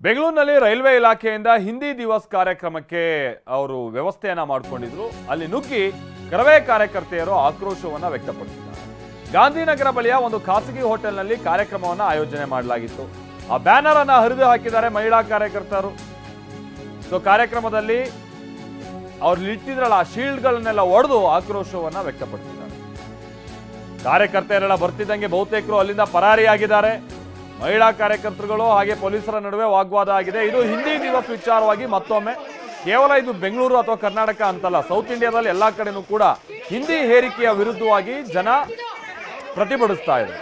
ಬೆಂಗಳೂರಿನಲ್ಲಿ ರೈಲ್ವೆ ಇಲಾಖೆಯಿಂದ ಹಿಂದಿ ದಿವಸ್ ಕಾರ್ಯಕ್ರಮಕ್ಕೆ ಅವರು ವ್ಯವಸ್ಥೆಯನ್ನ ಮಾಡಿಕೊಂಡಿದ್ರು. ಅಲ್ಲಿ ನುಗ್ಗಿ ಕರವೇ ಕಾರ್ಯಕರ್ತೆಯರು ಆಕ್ರೋಶವನ್ನ ವ್ಯಕ್ತಪಡಿಸಿದ್ದಾರೆ. ಗಾಂಧಿನಗರ ಬಳಿಯ ಒಂದು ಖಾಸಗಿ ಹೋಟೆಲ್ನಲ್ಲಿ ಕಾರ್ಯಕ್ರಮವನ್ನ ಆಯೋಜನೆ ಮಾಡಲಾಗಿತ್ತು. ಆ ಬ್ಯಾನರ್ ಅನ್ನ ಹರಿದು ಹಾಕಿದ್ದಾರೆ ಮಹಿಳಾ ಕಾರ್ಯಕರ್ತರು. ಸೊ ಕಾರ್ಯಕ್ರಮದಲ್ಲಿ ಅವ್ರು ಇಟ್ಟಿದ್ರಲ್ಲ ಆ ಶೀಲ್ಡ್ಗಳನ್ನೆಲ್ಲ ಒಡೆದು ಆಕ್ರೋಶವನ್ನ ವ್ಯಕ್ತಪಡಿಸಿದ್ದಾರೆ. ಕಾರ್ಯಕರ್ತೆಯರೆಲ್ಲ ಬರ್ತಿದ್ದಂಗೆ ಬಹುತೇಕರು ಅಲ್ಲಿಂದ ಪರಾರಿಯಾಗಿದ್ದಾರೆ. ಮಹಿಳಾ ಕಾರ್ಯಕರ್ತರುಗಳು ಹಾಗೆ ಪೊಲೀಸರ ನಡುವೆ ವಾಗ್ವಾದ ಆಗಿದೆ. ಇದು ಹಿಂದಿ ದಿವಸ್ ವಿಚಾರವಾಗಿ ಮತ್ತೊಮ್ಮೆ ಕೇವಲ ಇದು ಬೆಂಗಳೂರು ಅಥವಾ ಕರ್ನಾಟಕ ಅಂತಲ್ಲ, ಸೌತ್ ಇಂಡಿಯಾದಲ್ಲಿ ಎಲ್ಲಾ ಕಡೆನೂ ಕೂಡ ಹಿಂದಿ ಹೇರಿಕೆಯ ವಿರುದ್ಧವಾಗಿ ಜನ ಪ್ರತಿಭಟಿಸ್ತಾ ಇದೆ.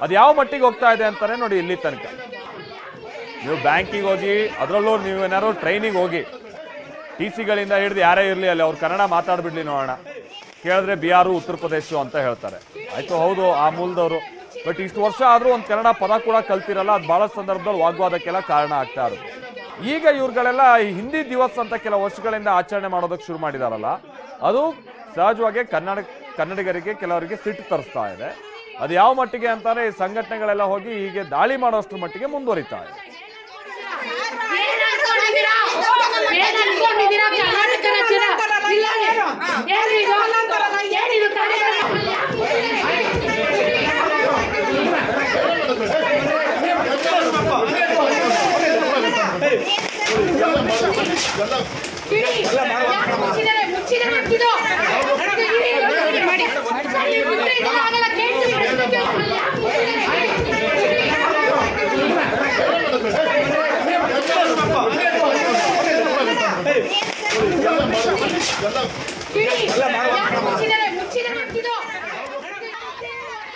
ಅದು ಯಾವ ಮಟ್ಟಿಗೆ ಹೋಗ್ತಾ ಇದೆ ಅಂತಾನೆ ನೋಡಿ. ಇಲ್ಲಿ ತನಕ ನೀವು ಬ್ಯಾಂಕಿಗೆ ಹೋಗಿ, ಅದರಲ್ಲೂ ನೀವೇನಾದ್ರು ಟ್ರೈನಿಗೆ ಹೋಗಿ, TCಗಳಿಂದ ಹಿಡಿದು ಯಾರೇ ಇರಲಿ ಅಲ್ಲಿ ಅವ್ರು ಕನ್ನಡ ಮಾತಾಡ್ಬಿಡ್ಲಿ ನೋಡೋಣ, ಕೇಳಿದ್ರೆ ಬಿಹಾರು ಉತ್ತರ ಪ್ರದೇಶ ಅಂತ ಹೇಳ್ತಾರೆ. ಆಯ್ತು, ಹೌದು ಆ ಮೂಲದವರು, ಬಟ್ ಇಷ್ಟು ವರ್ಷ ಆದ್ರೂ ಒಂದು ಕನ್ನಡ ಪದ ಕೂಡ ಕಲ್ತಿರಲ್ಲ. ಅದು ಬಹಳ ಸಂದರ್ಭದಲ್ಲಿ ವಾಗ್ವಾದಕ್ಕೆಲ್ಲ ಕಾರಣ ಆಗ್ತಾ ಇರೋದು. ಈಗ ಇವ್ರುಗಳೆಲ್ಲ ಈ ಹಿಂದಿ ದಿವಸ್ ಅಂತ ಕೆಲವು ವರ್ಷಗಳಿಂದ ಆಚರಣೆ ಮಾಡೋದಕ್ಕೆ ಶುರು ಮಾಡಿದಾರಲ್ಲ, ಅದು ಸಹಜವಾಗಿ ಕನ್ನಡಿಗರಿಗೆ ಕೆಲವರಿಗೆ ಸಿಟ್ಟು ತರಿಸ್ತಾ ಇದೆ. ಅದು ಯಾವ ಮಟ್ಟಿಗೆ ಅಂತಾರೆ ಈ ಸಂಘಟನೆಗಳೆಲ್ಲ ಹೋಗಿ ಹೀಗೆ ದಾಳಿ ಮಾಡೋಷ್ಟ್ರ ಮಟ್ಟಿಗೆ ಮುಂದುವರಿತಾ ಇದೆ.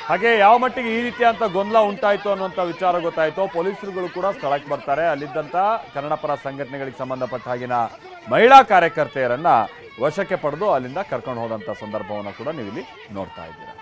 ಹಾಗೆ ಯಾವ ಮಟ್ಟಿಗೆ ಈ ರೀತಿಯಂತ ಗೊಂದಲ ಉಂಟಾಯ್ತು ಅನ್ನುವಂಥ ವಿಚಾರ ಗೊತ್ತಾಯ್ತು. ಪೊಲೀಸರುಗಳು ಕೂಡ ಸ್ಥಳಕ್ಕೆ ಬರ್ತಾರೆ. ಅಲ್ಲಿದ್ದಂತ ಕನ್ನಡ ಪರ ಸಂಘಟನೆಗಳಿಗೆ ಸಂಬಂಧಪಟ್ಟ ಹಾಗಿನ ಮಹಿಳಾ ಕಾರ್ಯಕರ್ತೆಯರನ್ನ ವಶಕ್ಕೆ ಪಡೆದು ಅಲ್ಲಿಂದ ಕರ್ಕೊಂಡು ಹೋದಂತ ಸಂದರ್ಭವನ್ನು ಕೂಡ ನೀವು ಇಲ್ಲಿ ನೋಡ್ತಾ ಇದ್ದೀರಾ.